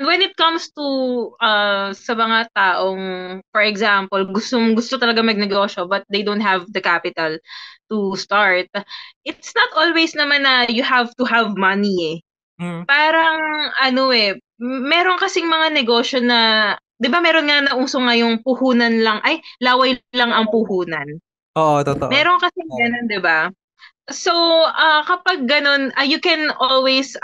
when it comes to sa mga taong, for example, gusto talaga magnegosyo but they don't have the capital to start, it's not always naman na you have to have money eh. Mm. Parang ano eh, meron kasing mga negosyo na, 'di ba meron nga nauso ngayong puhunan lang, ay laway lang ang puhunan. Oo, totoo. Meron kasing Oo. ganun, 'di ba? So, kapag ganun, you can always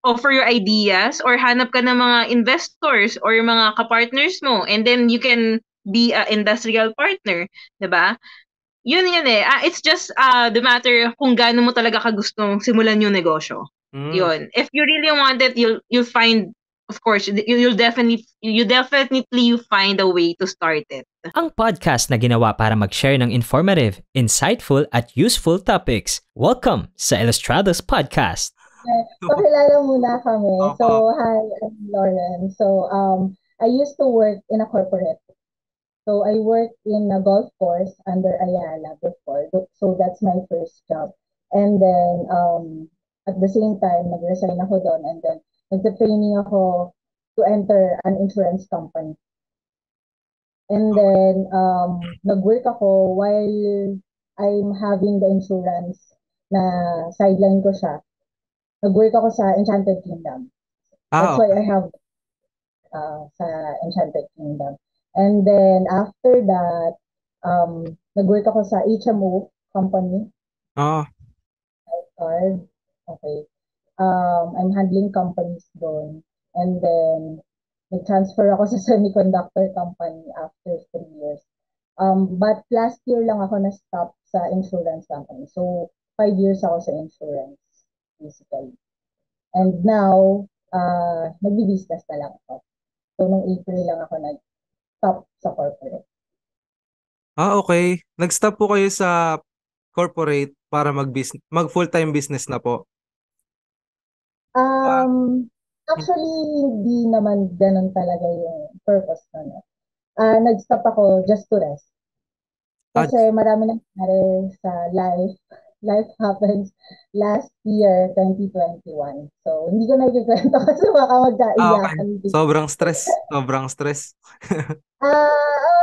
offer your ideas or hanap ka ng mga investors or mga kapartners mo and then you can be a industrial partner, 'di ba? Yun eh. It's just the matter kung gaano mo talaga kagustong simulan yung negosyo. Mm. Yun. If you really want it, you'll find, of course, you definitely find a way to start it. Ang podcast na ginawa para mag-share ng informative, insightful at useful topics. Welcome sa Illustrados Podcast. Pakilala muna kami. Opo. So, hi, I'm Lauren. So, I used to work in a corporate. So, I worked in a golf course under Ayala before. So, that's my first job. And then, at the same time, nag-resign ako doon. And then, nag-training ako to enter an insurance company. And then, nag-work ako while I'm having the insurance na sideline ko siya. Nag-work ako sa Enchanted Kingdom. That's why I Okay. have sa Enchanted Kingdom. And then, after that, nag-work ako sa HMO company, Oh. card. Okay. I'm handling companies doon. And then, nag-transfer ako sa semiconductor company after 3 years. But last year lang ako na-stop sa insurance company. So, 5 years ako sa insurance, basically. And now, nag-business na lang ako. So, nung April lang ako nag-stop sa corporate. Okay. Nag-stop po kayo sa corporate para mag full-time business na po. Ah, Um, Actually, hindi naman ganun talaga yung purpose ko. No? Nag-stop ako just to rest. ah, Kasi marami nangyari sa life. Life happens last year, 2021. So, hindi ko na ikikwento kasi baka okay. magkaiyakan din. Sobrang stress. Sobrang stress.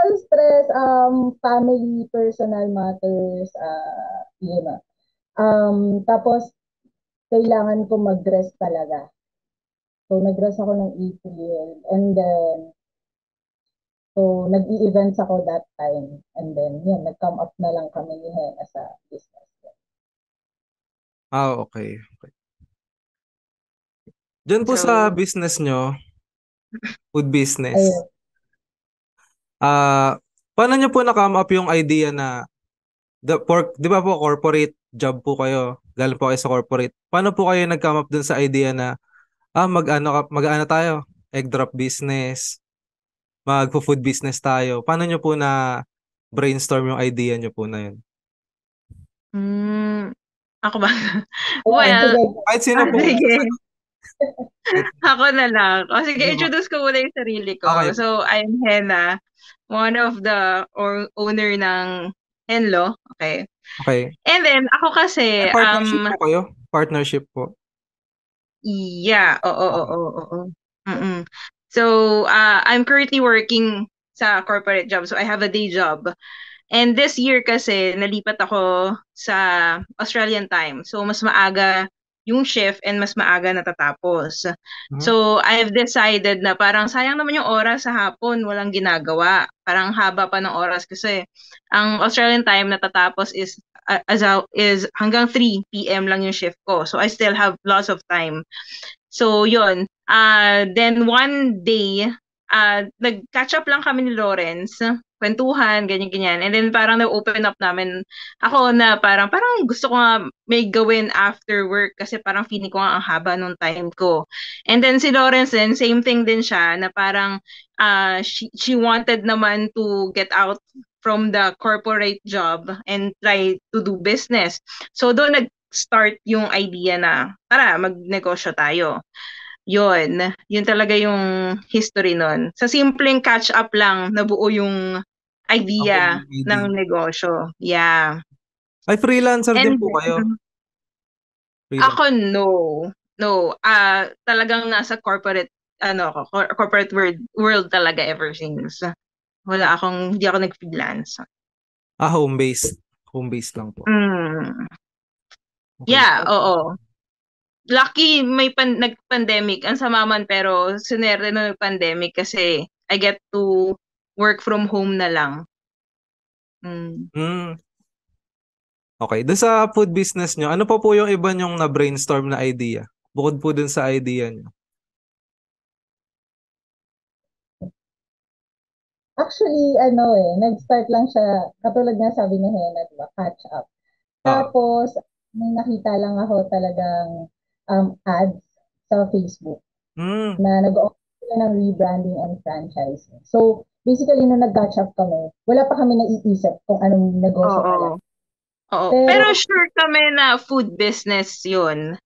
Stress, family, personal matters, yun na. Tapos, kailangan ko mag-rest talaga. So, nag-rest ako ng April. And then, so, nag-i-events ako that time. And then, yun, nag-come up na lang kami ni Hena sa business. Okay. Okay. Diyan po sa So, business nyo, food business, Ayun. ah, paano nyo po na-come up yung idea na, di ba po corporate job po kayo, galing po kayo sa corporate. Paano po kayo nag-come up dun sa idea na, mag-ano tayo, egg drop business, mag-food business tayo. Paano nyo po na brainstorm yung idea nyo po na yun? mm, ako ba? Ayan, Well, sige. Kahit sino po. sige. Kahit- Ako na lang. O sige, Sige po. introduce ko muna yung sarili Okay ko. po. So, I'm Hena, one of the owner ng Henlo. Okay. Okay. And then, ako May kasi, partnership po kayo? Partnership po. yeah, oo, oo, Okay. oo, oo. Mm-mm. So, I'm currently working sa corporate job. So, I have a day job. And this year kasi, nalipat ako sa Australian time. So, mas maaga yung shift and mas maaga natatapos. Mhm. So, I've decided na parang sayang naman yung oras sa hapon, walang ginagawa. Parang haba pa ng oras kasi ang Australian time natatapos is hanggang 3 p.m. lang yung shift ko. So, I still have lots of time. So, yun. Then one day, nag-catch up lang kami ni Lawrence, kwentuhan, ganyan-ganyan. And then parang na-open up namin ako na parang gusto ko nga may gawin after work kasi parang feeling ko nga ang haba nung time ko. And then si Lawrence din, same thing din siya na parang she wanted naman to get out from the corporate job and try to do business. So doon nag-start yung idea na tara, magnegosyo tayo. Yun talaga yung history nun. Sa simpleng catch up lang, nabuo yung Okay, idea yung ng idea. negosyo. Yeah. Ay, freelancer din And po kayo. Freelance. ako no. No, talagang nasa corporate corporate world talaga ever since. Hindi ako nag-freelance. Home-based. Home-based lang po. Okay. Yeah, oo. Lucky may nag-pandemic. Ang sama man pero sinerte na nag-pandemic kasi I get to work from home na lang. Okay. Doon sa food business nyo, ano pa po yung iba nyong na-brainstorm na idea? Bukod po dun sa idea nyo. Actually, nag-start lang siya, katulad nga sabi ni Hena, di ba, catch up. Tapos, may nakita lang ako talagang ads sa Facebook na nag-offer sila ng rebranding and franchising. So, basically, nung nag-catch up kami, wala pa kami naiisip kung anong negosyo talaga. Oo. Pero sure kami na food business yun.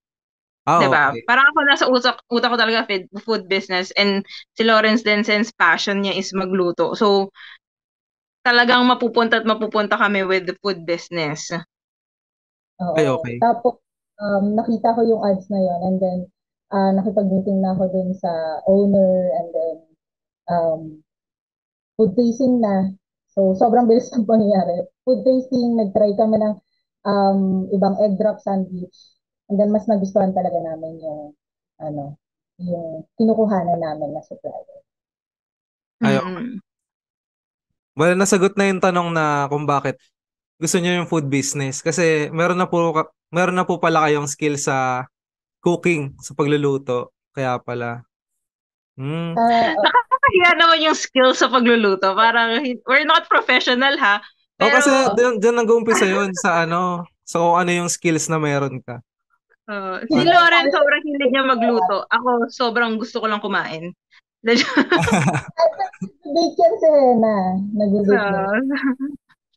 Diba? Okay. Parang ako nasa utak ko talaga food business, and si Lawrence din, since passion niya is magluto. So, talagang mapupunta kami with the food business. Ay, okay. Tapos, nakita ko yung ads na yun, and then nakipag-meeting na ako dun sa owner, and then food tasting na. So, sobrang bilis ng pangyayari. Food tasting, nag-try kami ng ibang egg drop sandwich. And then, mas nagustuhan talaga namin yung kinukuhanan namin na supplier. Ay, okay. Well, nasagot na yung tanong na kung bakit gusto niyo yung food business. Kasi meron na po pala kayong skill sa cooking, sa pagluluto. Kaya pala. Nakakahiya naman yung skill sa pagluluto. Parang, we're not professional, ha? Pero, kasi dyan nag-uumpisa yun sa kung ano yung skills na meron ka. Si Lauren, sobrang hilig niya magluto. Ako, sobrang gusto ko lang kumain. Nag-bake yan si Hena. Nag-bake yan.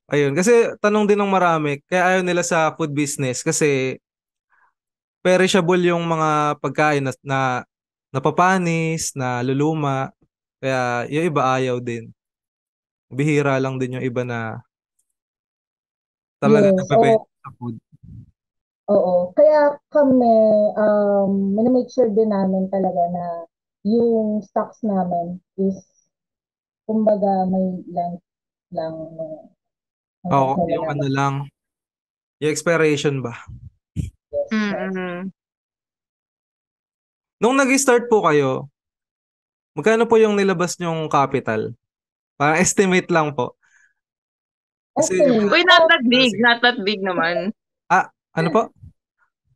Ayun, kasi tanong din ng marami, kaya ayaw nila sa food business kasi perishable yung mga pagkain na napapanis, na luluma. Kaya yung iba ayaw din. Bihira lang din yung iba na talaga nabibenta sa food. Oo. Kaya kami, make sure din namin talaga na yung stocks namin is, kumbaga, may length lang. Oo, yung ano lang. Yung expiration ba? Yes. Nung nag-start po kayo, magkano po yung nilabas nyong capital? Parang estimate lang po. Kasi, Uy, not that big. Not that big naman. Ano po?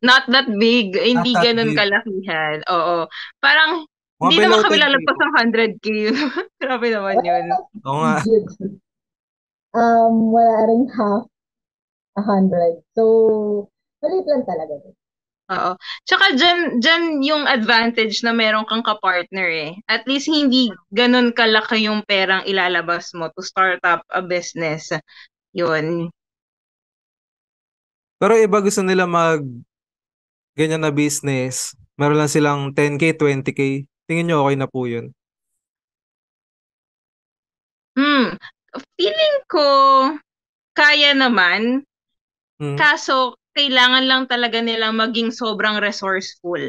Not that big. Hindi that ganun big. kalakihan. Oo. Parang, Mga hindi below naman kami 10K lalagpas po. ng 100K. Grabe naman yun. Oo nga. Wala ring half 100. So, maliit lang talaga. Oo. Tsaka dyan yung advantage na meron kang ka-partner eh. At least hindi ganun kalaki yung perang ilalabas mo to start up a business. Yun. Pero iba gusto nila ganyan na business. Meron lang silang 10K, 20K. Tingin nyo okay na po yun? Feeling ko kaya naman. Kaso, kailangan lang talaga nilang maging sobrang resourceful.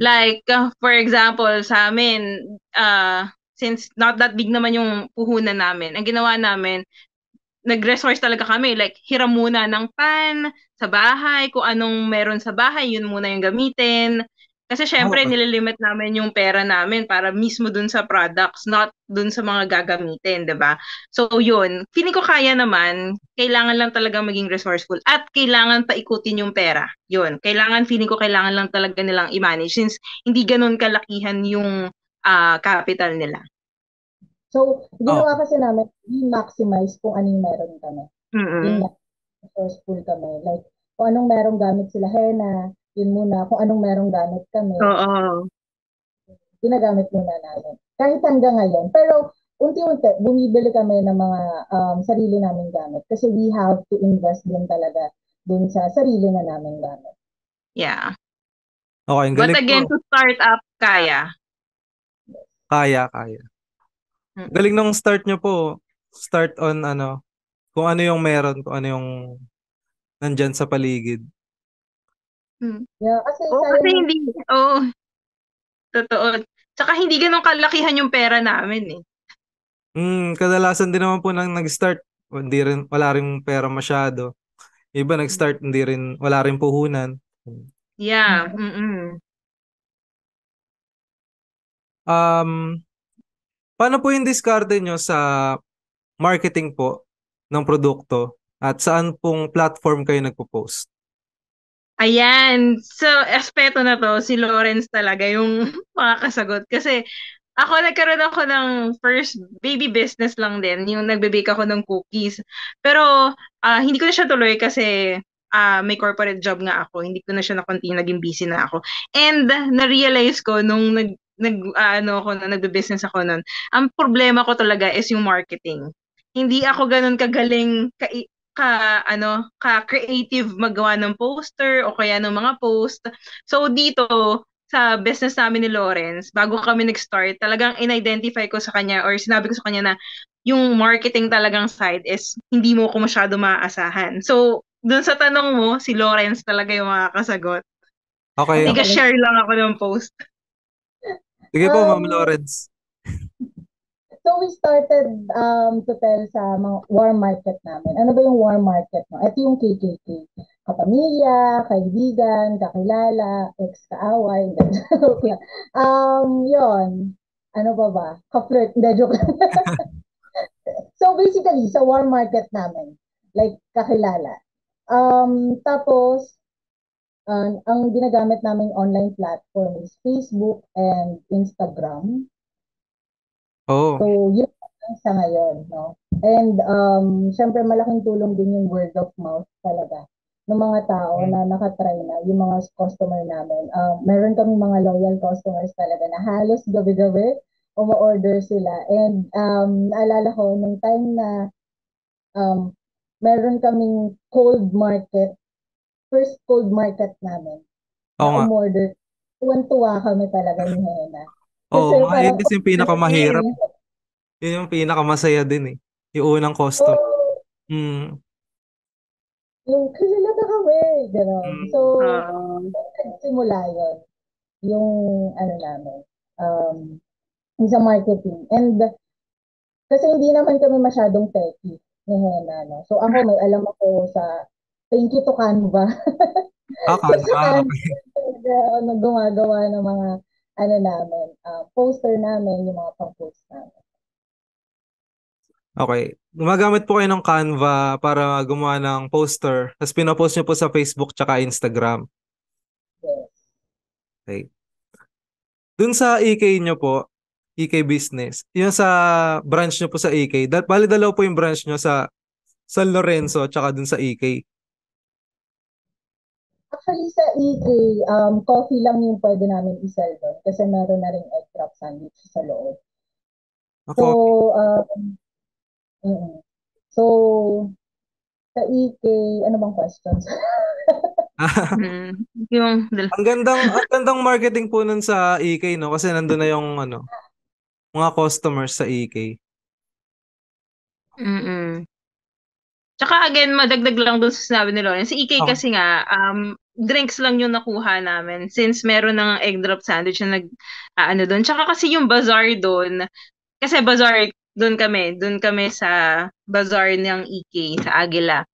Like, for example, sa amin, since not that big naman yung puhunan namin, ang ginawa namin, nag-resource talaga kami. Like, hiram muna ng pan sa bahay, kung anong meron sa bahay, yun muna yung gamitin. Kasi syempre, nililimit namin yung pera namin para mismo dun sa products, not dun sa mga gagamitin, 'di ba? So, yun. Feeling ko kaya naman, kailangan lang talaga maging resourceful at kailangan paikutin yung pera. Yun. Feeling ko kailangan lang talaga nilang i-manage since hindi ganun kalakihan yung capital nila. So, ginawa kasi namin, i-maximize kung ano yung meron kami. Yung resourceful kami. Like, kung anong merong gamit sila Hena, yun muna. Kung anong merong gamit kami, ginagamit muna namin. Kahit hanggang ngayon. Pero, unti-unti, bumibili kami ng mga sarili naming gamit. Kasi we have to invest din talaga dun sa sarili na naming gamit. Yeah. Okay, But again, to start up, kaya. Kaya. Galing nung start nyo po. Start on kung ano yung meron, kung ano yung nandyan sa paligid. Yeah, kasi hindi. Totoo. Tsaka hindi ganun kalakihan yung pera namin eh. Kadalasan din naman po nang nag-start, wala rin pera masyado. Iba nag-start, wala rin puhunan. Yeah. Mm-mm. Um, Paano po yung diskarte nyo sa marketing po ng produkto at saan pong platform kayo nagpo-post? Ayan. So, aspeto na to, si Lawrence talaga yung makakasagot. Kasi nagkaroon ako ng first baby business lang din, yung nagbe-bake ako ng cookies. Pero hindi ko na siya tuloy kasi may corporate job nga ako. Hindi ko na siya na-continue, naging busy na ako. And na-realize ko nung nagbe-business ako nun, ang problema ko talaga is yung marketing. Hindi ako ganun kagaling ka creative magawa ng poster o kaya ng mga post. So dito sa business namin ni Lawrence, bago kami nag-start, talagang in-identify ko sa kanya or sinabi ko sa kanya na yung marketing talagang side is hindi mo ko masyado maaasahan. So, dun sa tanong mo, si Lawrence talaga yung makakasagot. Okay, Tiga okay. share lang ako ng post. Sige po, Ma'am Um, Lawrence. So we started to tell sa mga warm market namin. Ano ba yung warm market? No? Ito yung KKK. Kapamilya, kaibigan, kakilala, ex-kaaway. Joke lang. Yon. Ano pa ba? Ka-flirt. Hindi, joke lang. So basically, sa warm market namin, like kakilala. Tapos, ang ginagamit naming online platform is Facebook and Instagram. Oh, So, yun lang sa ngayon, no? And, syempre, malaking tulong din yung word of mouth talaga ng mga tao mm. na nakatry na, yung mga customer namin. Meron kami mga loyal customers talaga na halos gabi-gabi umu-order sila. And, naalala ko, nung time na um, meron kaming cold market, first cold market namin, Oo na nga. umorder, tuwan-tuwa kami talaga ni Hena. Oo Kasi nga, yun parang, kasi yung pinakamahirap. Yun yung pinakamasaya din eh. Yung unang custom. oh, Mm. yung kilala na kami, gano'n. So, Mm. nagsimula yun, yung ano namin, um, yung sa marketing. And kasi hindi naman kami masyadong techy ni Hena, no? So ako, may alam ako sa thank you to Canva. So sa Canva. Canva, Okay. gumagawa ng mga ano namin, poster namin, yung mga pang-post namin. Okay. Gumagamit po kayo ng Canva para gumawa ng poster. Tapos pinopost nyo po sa Facebook tsaka Instagram. Yes. Okay. Dun sa EK nyo po, EK Business, yung sa branch nyo po sa EK, bali dalaw po yung branch nyo sa San Lorenzo tsaka dun sa EK. Actually, sa EK, coffee lang yung pwede namin isell doon kasi meron na rin egg wrap sandwich sa loob. So, Ako, mm. So, sa EK, ano bang questions? ang gandang marketing po nun sa EK, no? Kasi nandun na yung mga customers sa EK. Mm-mm. Tsaka again, madagdag lang doon sa sinabi ni Lauren. Si EK Okay. kasi nga, drinks lang yung nakuha namin since meron ng egg drop sandwich na ano doon. Tsaka kasi yung bazaar doon, kasi bazaar doon kami sa bazaar ng EK sa Aguila.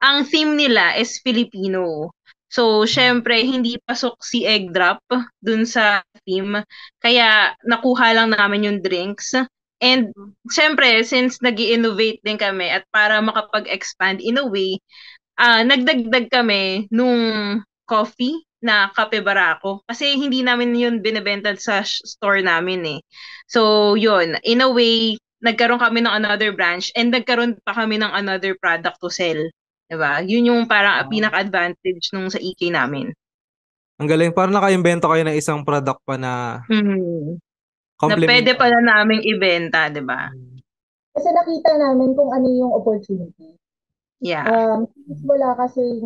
Ang theme nila is Filipino. So, syempre, hindi pasok si egg drop dun sa theme. Kaya, nakuha lang namin yung drinks. And, syempre, since nag innovate din kami at para makapag-expand in a way, nagdagdag kami nung coffee na Kape Barako. Kasi hindi namin yun binibenta sa store namin eh. So, yun. In a way, nagkaroon kami ng another branch and nagkaroon pa kami ng another product to sell. Diba? Yun yung parang pinaka-advantage nung sa EK namin. Ang galing. Parang naka-invento kayo ng isang product pa na Hmm. Na pwede complementary. pala naming ibenta, diba? Kasi nakita namin kung ano yung opportunity. Yeah. Wala kasing,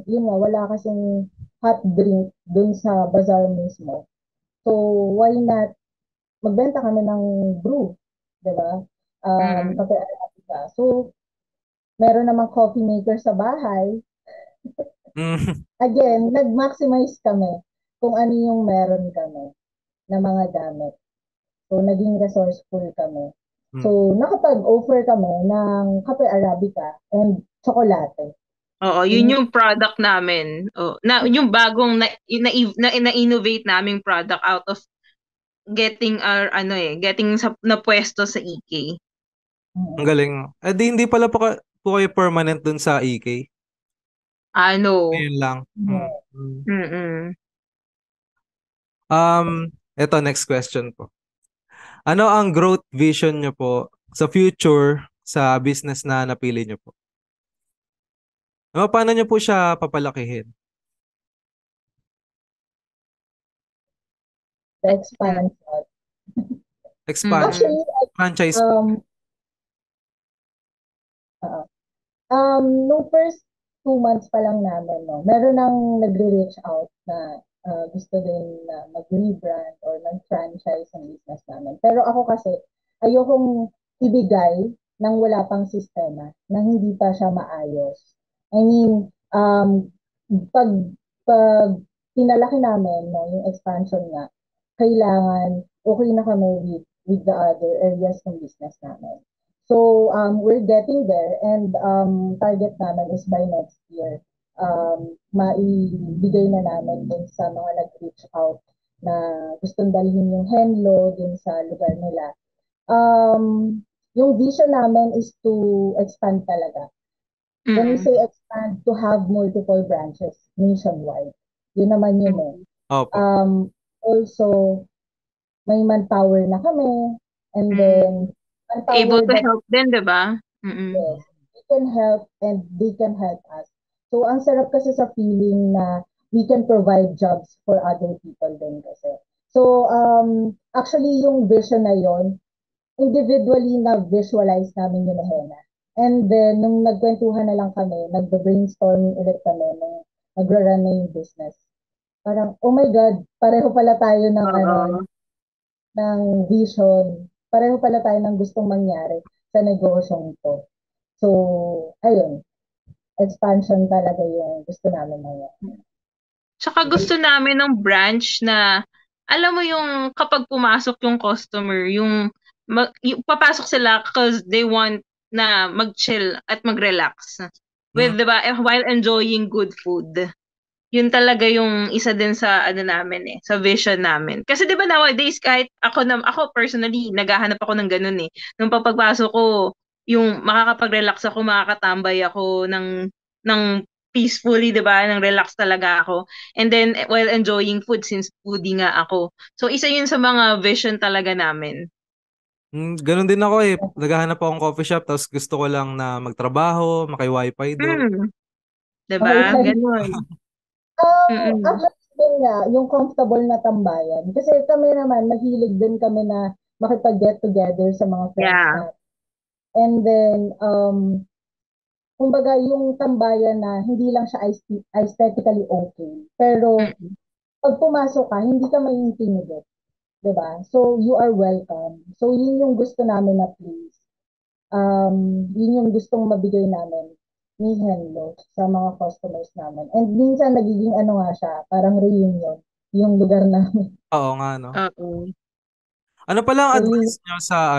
yun nga, wala kasing hot drink dun sa bazaar mismo. So, why not magbenta kami ng brew, di ba? Mm. Kape Arabica. So, meron namang coffee maker sa bahay. Mm. Again, nag-maximize kami kung ano yung meron kami. na mga gamit. So, naging resourceful kami. Hmm. So, nakapag-offer kami ng kape Arabica and tsokolate. Oo, yun yung product namin. Yung bagong na-innovate naming product out of getting na pwesto sa EK. Ang galing. Hindi pala po kayo permanent dun sa EK? Ano? Ayun lang. Mm-mm. Ito, next question po. Ano ang growth vision nyo po sa future sa business na napili nyo po? Paano nyo po siya papalakihin? The expansion. Expand. Actually, Franchise. nung first 2 months pa lang namin, no, meron nang nagre-reach out na gusto din na mag-rebrand or mag-franchise ang business namin. Pero ako kasi, ayokong ibigay nang wala pang sistema, na hindi pa siya maayos. I mean, pag pinalaki namin, no, yung expansion nga, kailangan okay na kami with the other areas ng business namin. So, we're getting there, and target namin is by next year, maibigay na namin din sa mga nag-reach out na gustong dalhin yung Henlo din sa lugar nila. Yung vision namin is to expand talaga. When we say expand, to have multiple branches nationwide. Yun naman yun eh. Opo. Also, may manpower na kami, and then able to help din, di ba? Yes, we can help and they can help us. So, ang sarap kasi sa feeling na we can provide jobs for other people din kasi. So, actually, yung vision na yon, individually na-visualize namin yung Lahena. And then, nung nagkwentuhan na lang kami, nag-brainstorming ulit kami nung nagra-run na yung business. Parang, oh my God, pareho pala tayo ng vision. Pareho pala tayo ng gustong mangyari sa negosyong ito. So, ayun, expansion talaga yung gusto namin ngayon. Tsaka gusto namin ng branch na, alam mo yung kapag pumasok yung customer, yung papasok sila because they want na mag-chill at mag-relax. Diba, while enjoying good food. Yun talaga yung isa din sa namin sa vision namin. Kasi 'di ba nowadays kahit ako personally naghahanap ako ng ganun eh. Nung pagpasok ko, yung makakapag-relax ako, makakatambay ako ng peacefully, 'di ba? Nang relax talaga ako. And then while enjoying food since foodie nga ako. So isa yun sa mga vision talaga namin. Ganun din ako eh. Naghahanap akong coffee shop tapos gusto ko lang na magtrabaho, maki-wifi doon. 'Di ba? Ganun. Actually, yung comfortable na tambayan. Kasi kami naman, mahilig din kami na makipag-get together sa mga friends natin. And then, kumbaga, yung tambayan na hindi lang siya aesthetically okay. Pero, pag pumasok ka, hindi ka mai-intimidate. Diba? So, you are welcome. So, yun yung gusto namin na please. Yun yung gustong mabigay namin ni Henlo sa mga customers namin. And minsan nagiging nga siya, parang reunion, yung lugar namin. Oo nga, no? Oo. Ano pala ang advice nyo sa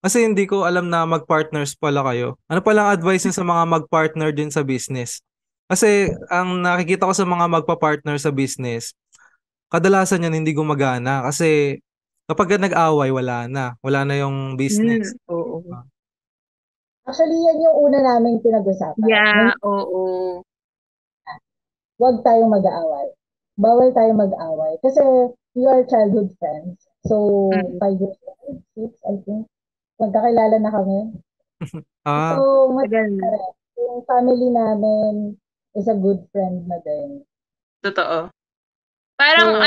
kasi hindi ko alam na mag-partners pala kayo. Ano pala ang advice nyo sa mga mag-partner din sa business? Kasi ang nakikita ko sa mga magpa-partner sa business, kadalasan yan hindi gumagana kasi kapag nag-away, wala na. Wala na yung business. Oo. Actually, yan yung una naming pinag-usapan. Yeah, oo. Huwag tayong mag-aaway. Bawal tayong mag-aaway. Kasi we are childhood friends. So, 5 years old, 6, I think. Magkakilala na kami. So, yung family namin is a good friend na din. Totoo. Parang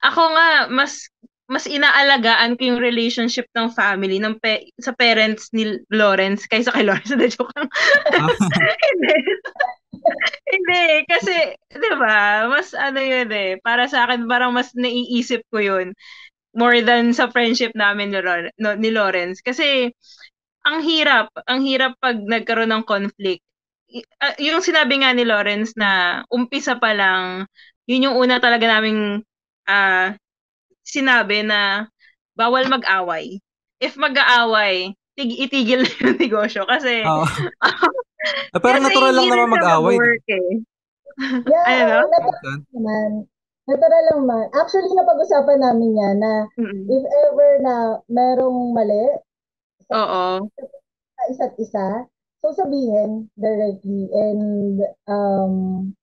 ako nga, mas inaalagaan ko yung relationship ng family sa parents ni Lawrence kaysa kay Lawrence. Joke lang. Hindi, kasi 'di ba? Mas yun eh, para sa akin parang mas naiisip ko yun more than sa friendship namin ni Lawrence kasi ang hirap pag nagkaroon ng conflict. Yung sinabi nga ni Lawrence na umpisa pa lang, yun yung una talaga naming sinabi na bawal mag-away. If mag-aaway, itigil na yung negosyo kasi Oo. Pero kasi natural hindi lang rin naman siya mag-away, di ba? mag-work eh. Yeah, Ano no? natural Minsan. naman. Natural lang man. Actually, napag-usapan namin yan na Mm. if ever na merong mali Oo. sa isa't isa, so sabihin directly and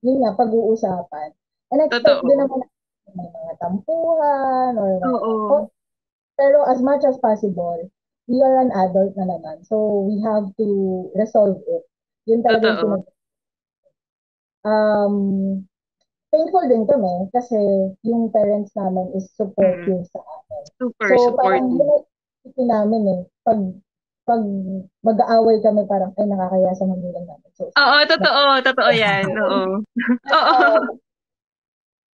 yun nga, pag-uusapan. And expect din Totoo. naman may mga tampuhan or Oo. pero as much as possible, we are an adult na naman. So we have to resolve it. Yun talaga yung Totoo. um, thankful din kami kasi yung parents namin is Mm. supportive sa amin. Super So parang supportive. yun ang isipin namin eh. Pag mag-aaway kami parang ay nakakaya sa magulang namin. So, Oo, totoo. Totoo yan. Oo. Oo.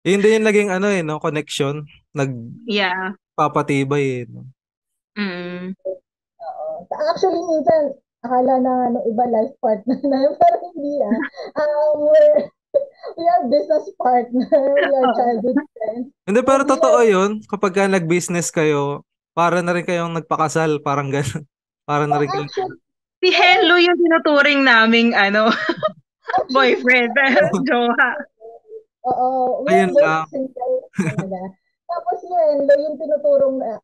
Yun din yung naging ano no, connection. Yeah. Nagpapatibay no? Mm. actually, minsan, akala na iba life partner na, pero hindi we are business partner, we are Oo. childhood friends. Hindi, But pero we totoo are, yun. Kapag ka nag-business kayo, para na rin kayong nagpakasal. Parang gano'n. Para na rin kayong... actually, Si Hello yung tinuturing naming boyfriend. Jowa. we are Ayun both lang. single talaga. Tapos yun, yung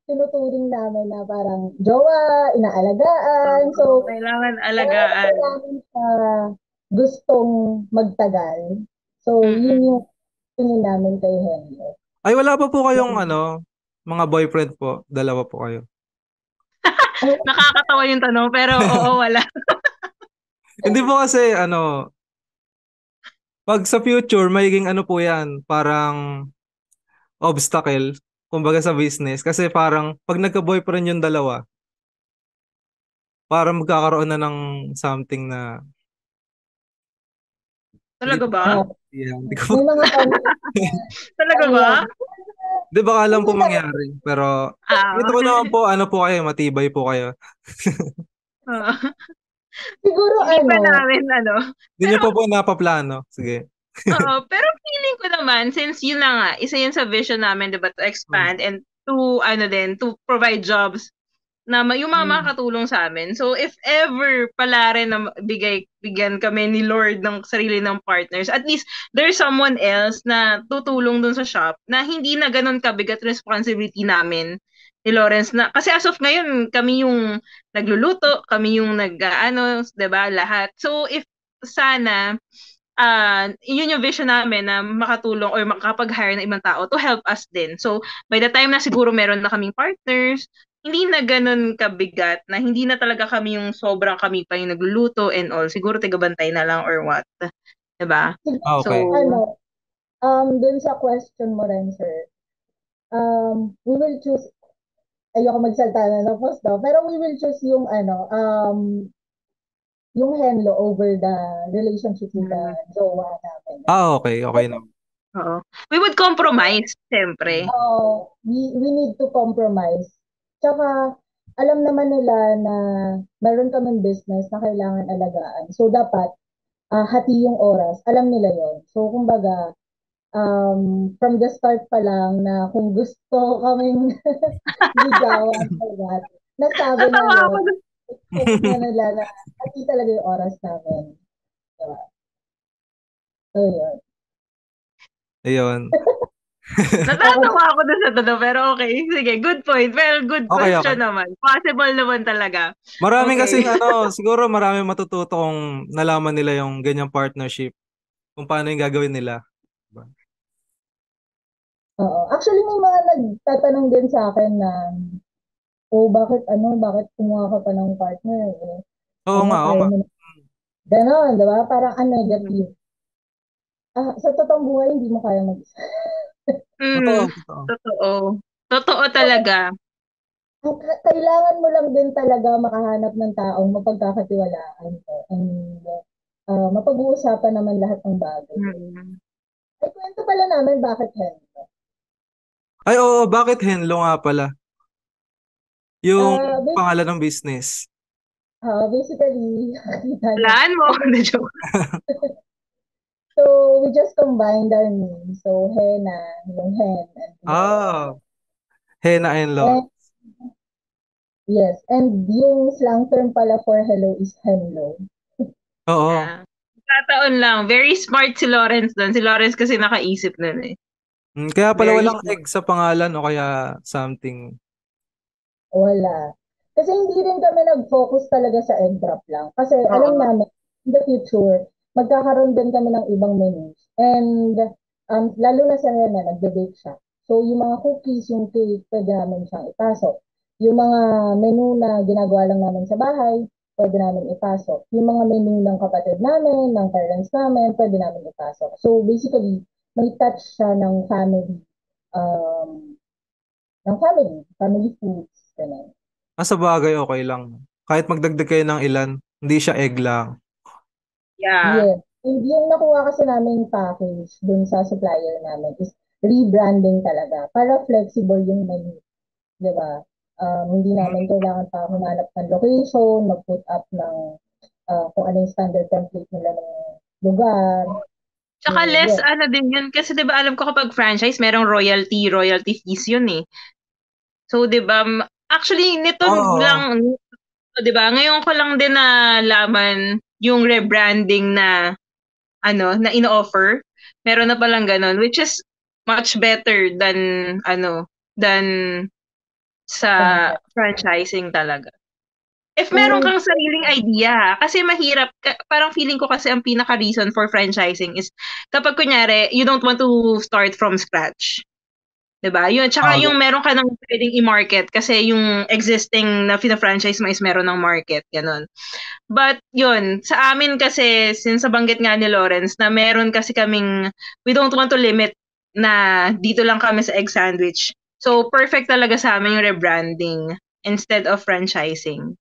tinuturing namin na parang jowa, inaalagaan. Oo, So, kailangan kaya alagaan. namin siya gustong magtagal. So, yun Mm-mm. yung tingin namin kay Henry. Ay, wala pa po kayong mga boyfriend po? Dalawa po kayo. Ay, Nakakatawa yung tanong, pero oo, wala. Hindi po kasi pag sa future, magiging ano po yan, parang obstacle, kumbaga sa business. Kasi parang pag nagka-boyfriend yung dalawa, parang magkakaroon na ng something na hindi Talaga ko ba? hindi ko may mga conflict Talaga kami ba? yan. di baka alam Hindi po naman. mangyari. Pero kita ko naman Okay. po, ano po kayo, matibay po kayo. Oo. Siguro Hindi pa namin, Hindi nyo Pero, pa po napaplano. Sige. oo. Pero feeling ko naman, since yun na nga, isa yun sa vision namin, diba, to Hmm. expand and to provide jobs na yung mga makakatulong sa amin. So, if ever pala rin na bigyan kami ni Lord ng sarili ng partners, at least there's someone else na tutulong dun sa shop na hindi na ganun kabigat responsibility namin ni Lawrence na kasi as of ngayon kami yung nagluluto, kami yung 'di ba, lahat. So if sana yun yung vision namin na makatulong or makapag-hire ng ibang tao to help us din. So, by the time na siguro meron na kaming partners, hindi na ganun kabigat na hindi na talaga kami yung sobrang kami pa yung nagluluto and all. Siguro tigabantay na lang or what. 'Di ba? Siguro, So, Okay. dun sa question mo rin, sir, we will choose, ayoko magsalta na ng post daw, pero we will choose yung Henlo over the relationship with the jowa namin. Okay. Okay na. oo. We would compromise, siyempre. We need to compromise. Tsaka, alam naman nila na meron kaming business na kailangan alagaan. So, dapat, hati yung oras. Alam nila yon. So, kumbaga, from the start pa lang na kung gusto kaming ligawan or what, nasabi na Natawa ako nila, dun. expect na nila na hati talaga yung oras namin. Diba? So, yun. Ayun. Natatawa ako dun sa todo, pero okay. Sige, good point. Well, good Okay. question naman. Possible naman talaga. Maraming Okay. kasing siguro maraming matututo kung nalaman nila yung ganyang partnership. Kung paano yung gagawin nila. Diba? Oo. Actually, may mga nagtatanong din sa akin na, bakit kumuha ka pa ng partner? Oo nga, oo Kaya nga. mo na. Ganon, di ba? Parang Mm. negative. Sa totoong buhay, hindi mo kaya mag-isa. Totoo, Mm, totoo. totoo. Totoo talaga. Kailangan mo lang din talaga makahanap ng taong mapagkakatiwalaan ko. And mapag-uusapan naman lahat ng bagay. Mm. Ay, kwento pala namin bakit Henry. Ay, oo, bakit Henlo nga pala? Yung Basically, pangalan ng business. basically, nakita niyo. Laan mo. Na joke. So, we just combined our names. So, Hena, yung hen, and Laura. Ah, Hena and And Lawrence. yes, and yung slang term pala for hello is hello. Oo. Tataon lang. Very smart si Lawrence doon. Si Lawrence kasi nakaisip nun eh. Kaya pala Very walang smart. egg sa pangalan o kaya something. Wala. Kasi hindi rin kami nag-focus talaga sa egg drop lang. Kasi alam Oo. namin, in the future, magkakaroon din kami ng ibang menus. And lalo na sa Hena, nagbe-bake siya. So, yung mga cookies, yung cake, pwede namin siyang ipasok. Yung mga menu na ginagawa lang namin sa bahay, pwede namin ipasok. Yung mga menu ng kapatid namin, ng parents namin, pwede namin ipasok. So, basically, may touch siya um, family foods, ganun. Sa bagay, okay lang. Kahit magdagdag kayo ng ilan, hindi siya egg lang. Yeah. Yes. And yung nakuha kasi namin package dun sa supplier namin is rebranding talaga para flexible yung menu, di ba? Hindi namin kailangan pa humanap ng location, mag-put up ng kung ano yung standard template nila ng lugar. Tsaka So, less yun. ano din yun. Kasi 'di ba alam ko kapag franchise, merong royalty fees yun eh. So 'di ba, actually nito Oo. lang, 'di ba? Ngayon ko lang din nalaman yung rebranding na na ino-offer. Meron na palang ganun, which is much better than sa Franchise. franchising talaga. If meron And kang sariling idea, kasi mahirap, parang feeling ko kasi ang pinaka-reason for franchising is kapag kunyari, you don't want to start from scratch. 'Di ba? Yun, tsaka Ah, yung meron ka nang pwedeng i-market kasi yung existing na fina-franchise mo is meron ng market, ganun. But yun, sa amin kasi, since nabanggit nga ni Lawrence na meron kasi kaming, we don't want to limit na dito lang kami sa egg sandwich. So, perfect talaga sa amin yung rebranding instead of franchising.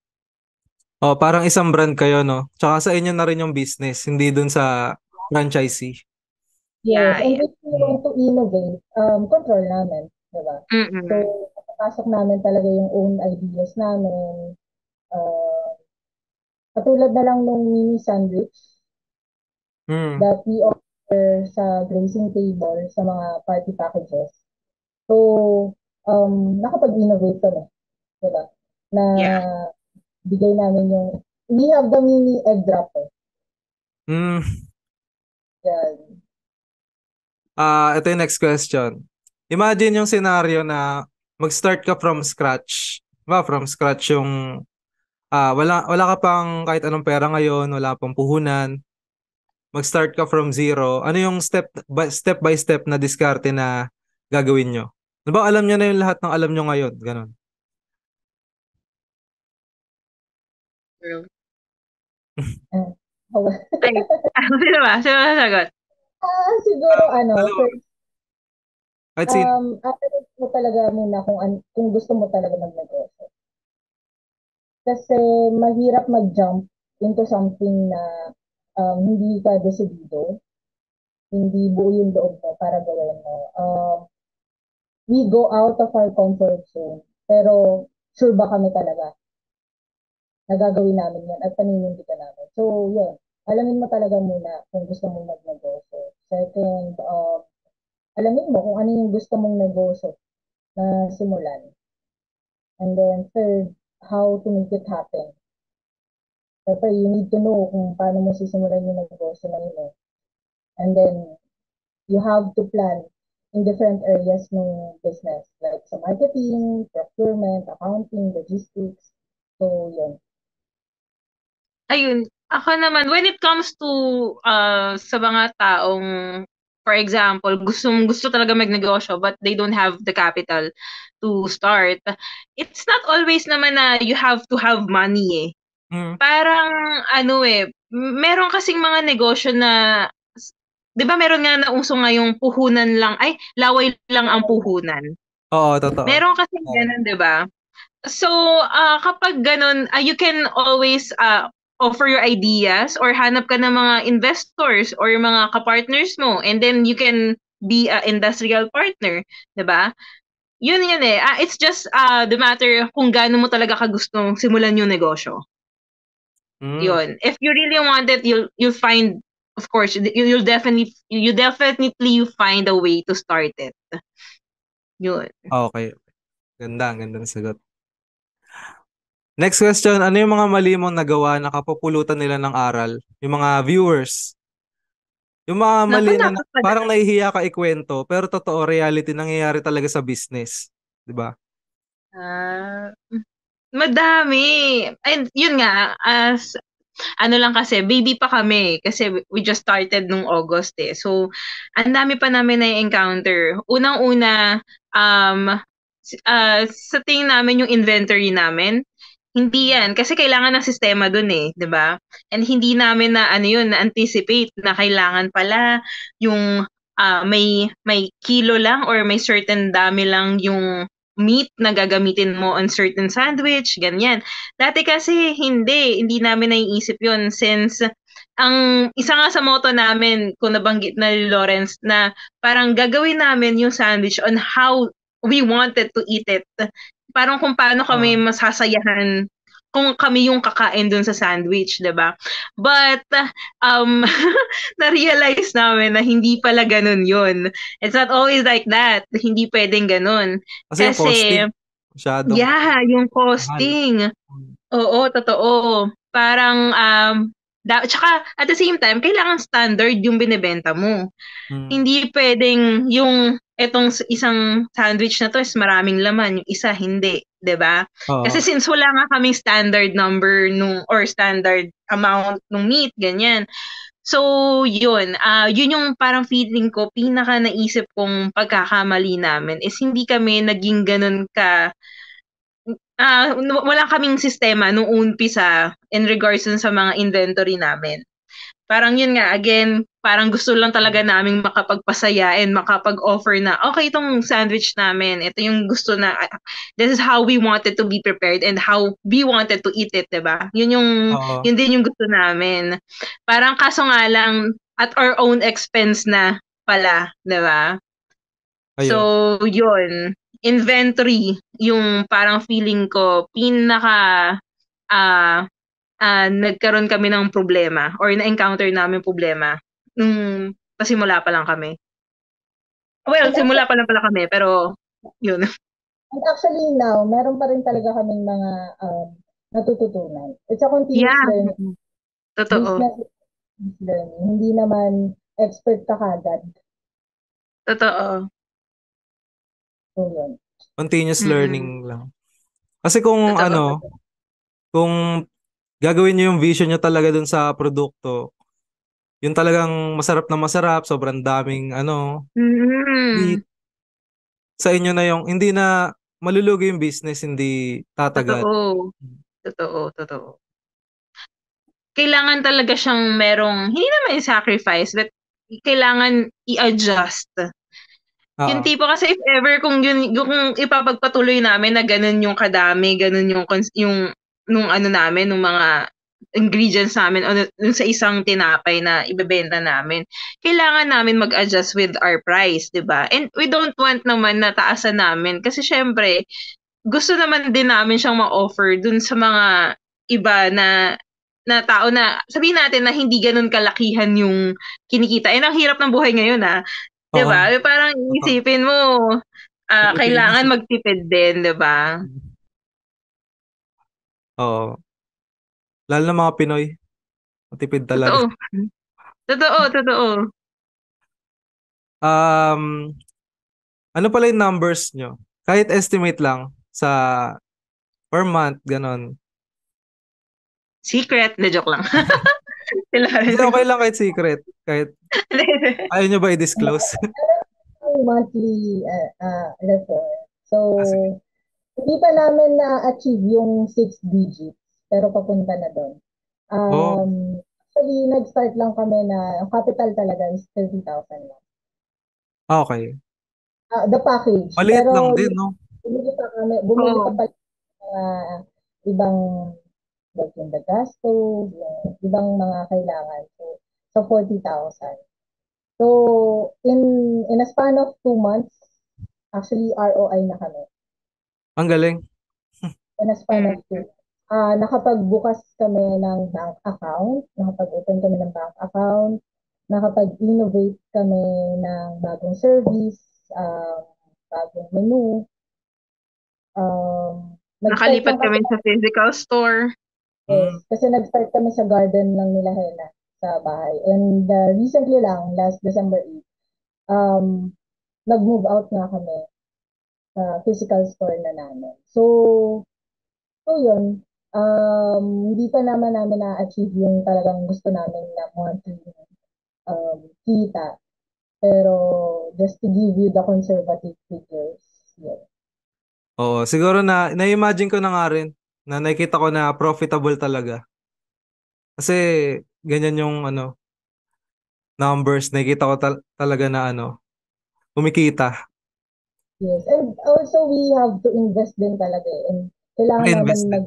parang isang brand kayo, no? Tsaka sa inyo na rin yung business, hindi dun sa franchisee. yes, Yeah, and yeah. if you want to innovate, control namin, di ba? So, Mm-mm. papasok namin talaga yung own ideas namin. Uh, Katulad na lang nung mini sandwich Mm. that we offer sa grazing table sa mga party packages. So, nakapag-innovate kami, di ba? Na Yeah. bigay namin yung, we have the mini egg drop eh. Mm. Yan. Ito yung next question. Imagine yung scenario na mag-start ka from scratch. From scratch yung wala ka pang kahit anong pera ngayon, wala pang puhunan. Mag-start ka from zero. Ano yung step by step na diskarte na gagawin nyo? Ano ba alam nyo na yung lahat ng alam nyo ngayon? Ganon. True. Uh, Ay, sino ba? Sino ba sagot? siguro Dalawa. first, Kahit sino. analyze mo talaga muna kung gusto mo talaga magnegosyo. Kasi mahirap mag-jump into something na hindi ka desidido, hindi buo yung loob mo para gawin mo. We go out of our comfort zone, pero sure ba kami talaga na gagawin namin yan at paninindigan namin. So, yun. Alamin mo talaga muna kung gusto mong magnegosyo. Second, alamin mo kung ano yung gusto mong negosyo na simulan. And then third, how to make it happen. Siyempre, you need to know kung paano mo sisimulan yung negosyo na yun eh. And then, you have to plan in different areas ng business, like sa marketing, procurement, accounting, logistics. So, yun. Ayun, ako naman, when it comes to sa mga taong, for example, gusto talaga magnegosyo but they don't have the capital to start, it's not always naman na you have to have money eh. Mm. Parang meron kasing mga negosyo na, 'di ba meron nga nauso ngayong puhunan lang, ay laway lang ang puhunan. Oo, totoo. Meron kasing ganun, 'di ba? So, kapag ganun, you can always offer your ideas or hanap ka ng mga investors or mga kapartners mo, and then you can be a industrial partner, 'di ba? Yun eh. It's just the matter kung gaano mo talaga kagustong simulan yung negosyo. Mm. Yun. If you really want it, you'll find, of course, you'll definitely find a way to start it. Yun. Okay. Ang ganda ng sagot. Next question, ano yung mga mali mong nagawa na kapupulutan nila ng aral? Yung mga viewers. Yung mga Naku, mali na parang nahihiya ka ikwento, pero totoo, reality, nangyayari talaga sa business. Di ba? Ah, madami. And yun nga, as ano lang kasi, baby pa kami kasi we just started nung August eh. So, ang dami pa namin na-encounter. Unang-una, sa tingin namin yung inventory namin, hindi yan. Kasi kailangan ng sistema dun eh, di ba? And hindi namin na ano yun, na-anticipate na kailangan pala yung may kilo lang or may certain dami lang yung meat na gagamitin mo on certain sandwich, ganyan. Dati kasi hindi namin naiisip yun since ang isa nga sa motto namin, kung nabanggit na ni Lawrence, na parang gagawin namin yung sandwich on how we wanted to eat it. Parang kung paano kami Oo. masasayahan kung kami yung kakain dun sa sandwich, 'di ba? But um na-realize namin na hindi pala ganun yun. It's not always like that. Hindi pwedeng ganun. Kasi yung Kasi costing, masyadong yeah, yung mahal. costing. Oo, totoo. Parang tsaka at the same time kailangan standard yung binebenta mo. Mm. Hindi pwedeng yung etong isang sandwich na to is maraming laman, yung isa hindi, 'di ba? Kasi Oo. since wala nga kaming standard number nung or standard amount nung meat, ganyan. So, yun yung parang feeling ko pinaka naisip kong pagkakamali namin is hindi kami naging ganun ka wala kaming sistema nung umpisa in regards dun sa mga inventory namin. Parang yun nga, again, parang gusto lang talaga naming makapagpasaya and makapag-offer na, okay, itong sandwich namin, ito yung gusto na, this is how we wanted to be prepared and how we wanted to eat it, diba? Oo. Yun din yung gusto namin. Parang kaso nga lang, at our own expense na pala, diba? Ayun. So, yun. Inventory, yung parang feeling ko, ah, nagkaroon kami ng problema or na-encounter namin problema nung pasimula pa lang kami. Well, And simula actually, pa lang pala kami, pero yun. and actually now, meron pa rin talaga kaming mga natututunan. It's a continuous Yeah, learning. totoo. Business is continuous learning. Hindi naman expert ka kagad. Totoo. So, yun. Continuous Mm-mm. learning lang. Kasi kung Totoo. kung gagawin niyo yung vision niyo talaga dun sa produkto, yung talagang masarap, sobrang daming Mm-mm. meat, sa inyo na yung hindi na malulugi yung business, hindi tatagal. Totoo. Totoo. Kailangan talaga siyang merong, hindi naman sacrifice, but kailangan i-adjust. Yung Oo. tipo kasi if ever kung ipapagpatuloy namin na ganun yung kadami, ganun yung nung ano namin, nung mga ingredients namin o nung sa isang tinapay na ibebenta namin, kailangan namin mag-adjust with our price, 'di ba? And we don't want naman na taasan namin kasi syempre gusto naman din namin siyang ma-offer dun sa mga iba na tao na sabihin natin na hindi ganun kalakihan yung kinikita. Eh, ang hirap ng buhay ngayon 'di Oo. ba? Parang Totoo. isipin mo, Pilipinas. kailangan magtipid din, 'di ba? Oo. Lalo na mga Pinoy, matipid talaga. Totoo. Totoo. Um, ano pala yung numbers nyo? Kahit estimate lang sa per month, ganon. Secret, na joke lang. Sila Hindi, rin okay siguro. lang kahit secret. Kahit ayaw nyo ba i-disclose? Yung monthly report. So, Ah, sige. hindi pa namin na-achieve yung 6 digits, pero papunta na doon. Oh, Um, Actually, nag-start lang kami na yung capital talaga is 30,000 lang. okay. The package. Maliit lang Pero din, no? bumili pa Oo. pala ng mga ibang like yung the gastos, yung ibang mga kailangan. So, sa 40,000. So, in a span of 2 months, actually, ROI na kami. Ang galing. In a span of Mm. 2 nakapagbukas kami ng bank account, nakapag-open kami ng bank account, nakapag-innovate kami ng bagong service, bagong menu, Nag-start Nakalipat lang kasi kami sa physical store. Mm. kasi nag-start kami sa garden lang nila Hena sa bahay. And recently lang, last December 8, nag-move out nga kami sa physical store na namin. So yun, hindi pa naman namin na-achieve yung talagang gusto namin na monthly kita. Pero just to give you the conservative figures, yun. Oo, siguro na-imagine ko na nga rin na nakikita ko na profitable talaga. Kasi ganyan yung numbers, nakikita ko talaga na kumikita. Yes. And also, we have to invest din talaga eh. And kailangan namin Invest din.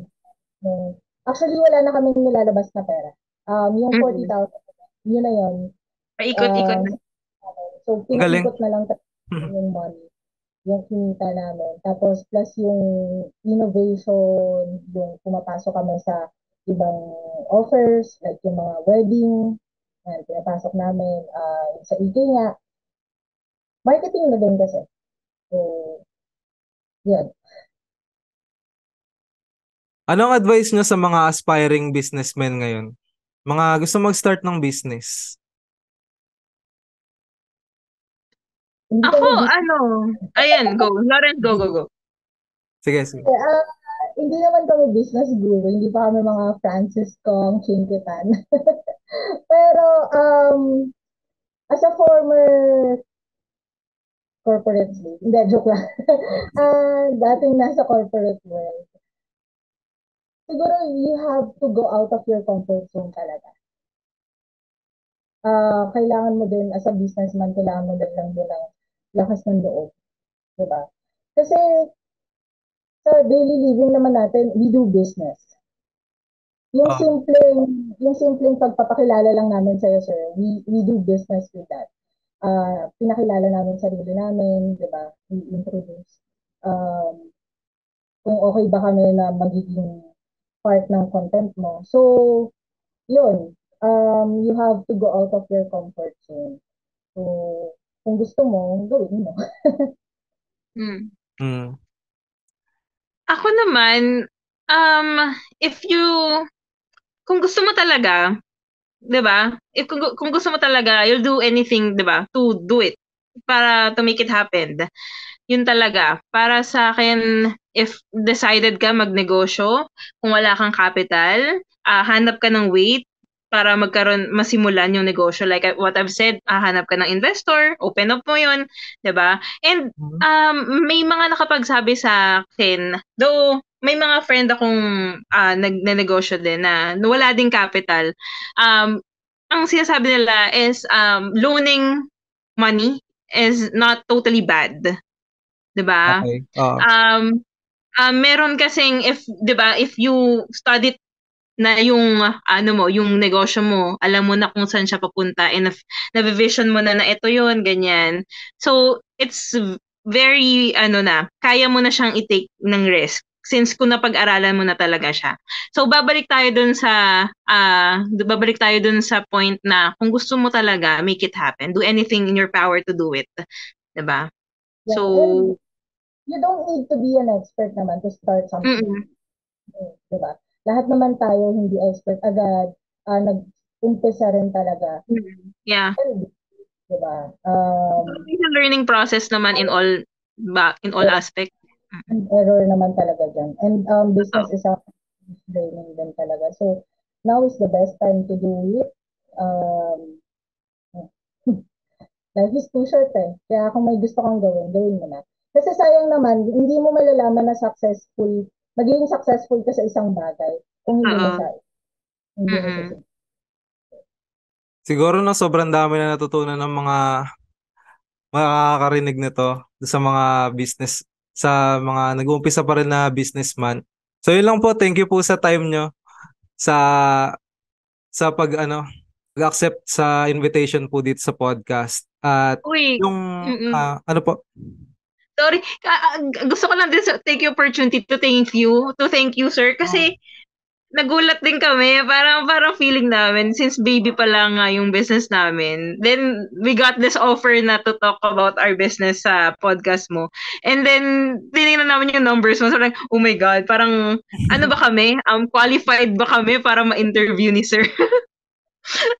actually, wala na kaming nilalabas na pera. Yung Mm. 40,000, yun na yun. Paikot-ikot Uh, na. so, Ang galing. pinaikot na lang yung money, yung kinita namin. Tapos, plus yung innovation, yung pumapasok kami sa ibang offers, like yung mga wedding, yan, pinapasok namin. Sa IKEA, marketing na din kasi. So, yun. Anong advice nyo sa mga aspiring businessmen ngayon? Mga gusto mag-start ng business. Hindi Ako, kami business. ayan, go. Lauren, go. Sige, sige. Hindi naman kami business guru, hindi pa kami mga Francis Kong, Chinkitan. Pero, as a former corporate slave, hindi, joke lang. Dating nasa corporate world, siguro you have to go out of your comfort zone talaga. Kailangan mo din, as a businessman, kailangan mo din lang din ng lakas ng loob. Diba? Kasi, sa daily living naman natin, we do business. Yung Oh, simpleng pagpapakilala lang namin sa'yo, sir. We do business with that. Pinakilala namin sarili namin, di ba? We introduce. Kung okay ba kami na magiging part ng content mo. So, yun. You have to go out of your comfort zone. So, kung gusto mo, gawin mo. Mm. mm. Ako naman, um, if you, kung gusto mo talaga, 'di ba? If kung gusto mo talaga, you'll do anything, 'di ba? To do it para to make it happen. Yun talaga. Para sa akin, if decided ka magnegosyo, kung wala kang capital, hanap ka ng way para masimulan yung negosyo. Like what I've said, hanap ka ng investor, open up mo yun, 'di ba? And may mga nakapagsabi sa akin, though may mga friend akong nagnenegosyo din na wala ding capital. Ang sinasabi nila is loaning money is not totally bad, 'di ba? Okay. Oh. Meron kasing if 'di ba, if you studied na yung yung negosyo mo, alam mo na kung saan siya papunta and na-vision mo na ito yun, ganyan. So, it's very kaya mo na siyang i-take ng risk since kung napag-aralan mo na talaga siya. So, babalik tayo dun sa point na kung gusto mo talaga, make it happen. Do anything in your power to do it. 'Di ba? Yeah. So, And you don't need to be an expert naman to start something. mm. Diba? Lahat naman tayo hindi expert agad. Nag-umpisa rin talaga. Yeah. And, diba? It's a learning process naman in all aspects. And error naman talaga dyan. And business Totoo. is a learning din talaga. So, now is the best time to do it. Life is too short eh. Kaya kung may gusto kang gawin mo na. Kasi sayang naman, hindi mo malalaman na magiging successful ka sa isang bagay kung hindi mo Oo. siya, hindi mo siya. Siguro na sobrang dami na natutunan ng mga makakarinig nito sa mga business, sa mga nag-uumpisa pa rin na businessman. So yun lang po, thank you po sa time nyo sa pag-accept sa invitation po dito sa podcast. At Uy, yung ano po? sorry, gusto ko lang din take the opportunity to thank you, sir, kasi nagulat din kami. Parang feeling namin, since baby pa lang nga yung business namin, then we got this offer na to talk about our business sa podcast mo. And then, tinignan namin yung numbers mo. So like, oh my God, parang, ano ba kami? Qualified ba kami para ma-interview ni sir?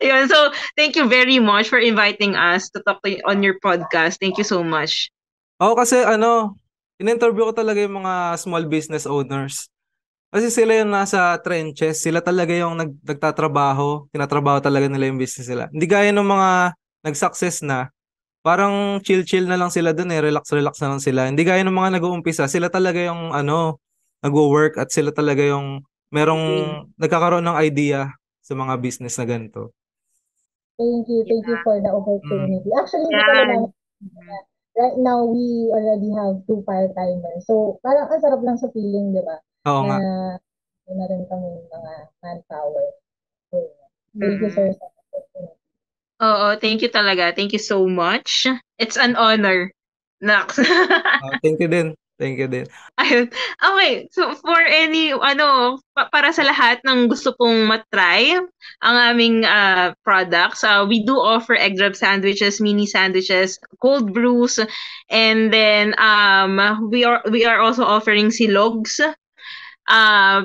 Yun, so, thank you very much for inviting us to talk on your podcast. Thank you so much. Kasi in-interview ko talaga yung mga small business owners. Kasi sila yung nasa trenches, sila talaga yung nagtatrabaho, tinatrabaho talaga nila yung business nila. Hindi gaya ng mga nag-success na, parang chill-chill na lang sila dun relax-relax na lang sila. Hindi gaya ng mga nag-uumpisa, sila talaga yung nagwo-work at sila talaga yung merong nagkakaroon ng idea sa mga business na ganito. Thank you for the opportunity. Actually, hindi pala namin right now, we already have 2 part-timers. So, parang ang sarap lang sa feeling, di ba? Oo nga. Na rin kami mga manpower. So, thank you, sir, sa opportunity. Oo, thank you talaga. Thank you so much. It's an honor. Nax. Thank you din. Thank you din. Ayun. Okay, so for any, para sa lahat ng gusto pong matry ang aming products, we do offer egg drop sandwiches, mini sandwiches, cold brews, and then we are also offering silogs.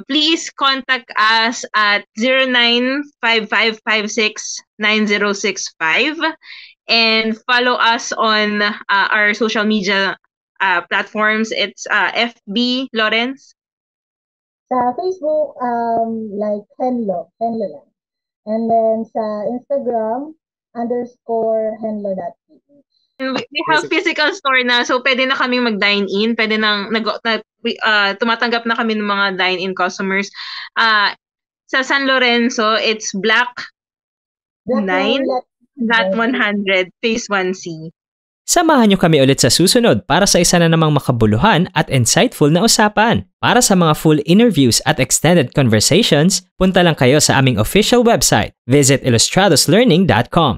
Please contact us at 0955569065 and follow us on our social media platforms. It's FB Lawrence. Sa Facebook, like Henlo lang. And then sa Instagram, _henlo.ph. We have physical store na, so pwede na kaming mag-dine-in, pwede nang tumatanggap na kami ng mga dine-in customers. Sa San Lorenzo, it's Black 9, Lot 100, Phase 1C. Samahan niyo kami ulit sa susunod para sa isa na namang makabuluhan at insightful na usapan. Para sa mga full interviews at extended conversations, punta lang kayo sa aming official website. Visit illustradoslearning.com.